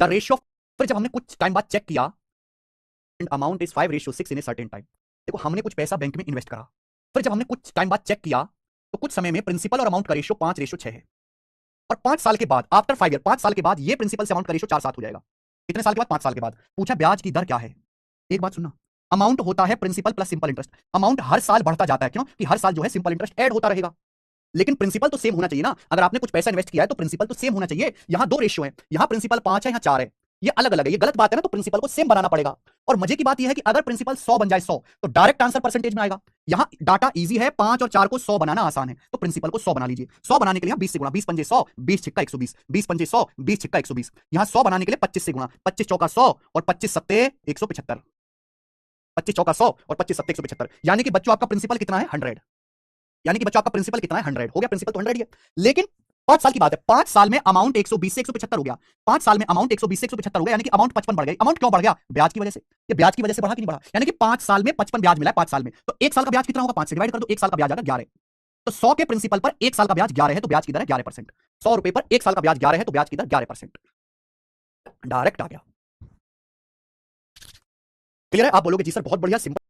The ratio, फिर जब हमने कुछ टाइम बाद चेक किया and amount is 5:6 in a certain time. देखो हमने कुछ पैसा बैंक में इन्वेस्ट करा, फिर जब हमने कुछ टाइम बाद चेक किया तो कुछ समय में प्रिंसिपल और अमाउंट का रेशियो 5:6 है। और 5 साल के बाद, आफ्टर 5 ईयर, 5 साल के बाद ये प्रिंसिपल से अमाउंट का रेशियो 4:7 हो जाएगा। कितने साल के बाद? 5 साल के बाद। पूछा ब्याज की दर क्या है। एक बात सुनना, अमाउंट होता है principal plus simple interest. Amount हर साल बढ़ता जाता है, क्यों? कि हर साल जो है सिंपल इंटरेस्ट ऐड होता रहेगा। लेकिन प्रिंसिपल तो सेम होना चाहिए ना। अगर आपने कुछ पैसा इन्वेस्ट किया है तो प्रिंसिपल तो सेम होना चाहिए। यहां 2 रेशियो है, यहां प्रिंसिपल 5 है, यहां 4 है। ये अलग अलग है, ये गलत बात है ना। तो प्रिंसिपल को सेम बनाना पड़ेगा। और मजे की बात यह है कि अगर प्रिंसिपल 100 बन जाए, 100, तो डायरेक्ट आंसर परसेंटेज में आएगा। यहां डाटा इजी है, 5 और 4 को 100 बनाना आसान है। तो प्रिंसिपल को 100 बना लीजिए। 100 बनाने के लिए 20 से गुणा, 20 पंजे 100, 20 छिक्का 120, 20 पंजे 100, 20 छिक्का 120। यहां 100 बनाने के लिए 25 से गुणा, 25 चौका 100 और 25 सत्ते 175। 25 चौका 100 और 25 सत्ते 175, यानी कि बच्चों आपका प्रिंसिपल कितना है? 100। यानी कि बच्चों आपका प्रिंसिपल कितना है? 100 हो गया। प्रिंसिपल तो 100 ही है। लेकिन 5 साल की बात है, 5 साल में अमाउंट 120 से 175 हो गया। 5 साल में अमाउंट 120 से 175 हो गया, यानी कि अमाउंट 55 बढ़ गई। अमाउंट क्यों बढ़ गया? ब्याज की वजह से। ये ब्याज की वजह से बढ़ा कि नहीं बढ़ा? यानी कि 5 साल में 55 ब्याज मिला है 5 साल में। तो 1 साल का ब्याज कितना होगा? 5 से डिवाइड कर दो, 1 साल का ब्याज आएगा 11। तो 100 के प्रिंसिपल पर 1 साल का ब्याज 11 है, तो ब्याज की दर है 11%। 100 रुपए पर 1 साल का ब्याज 11 है, तो ब्याज की दर 11%। डायरेक्ट आ गया। क्लियर है? आप बोलोगे जी सर बहुत बढ़िया, सिंपल।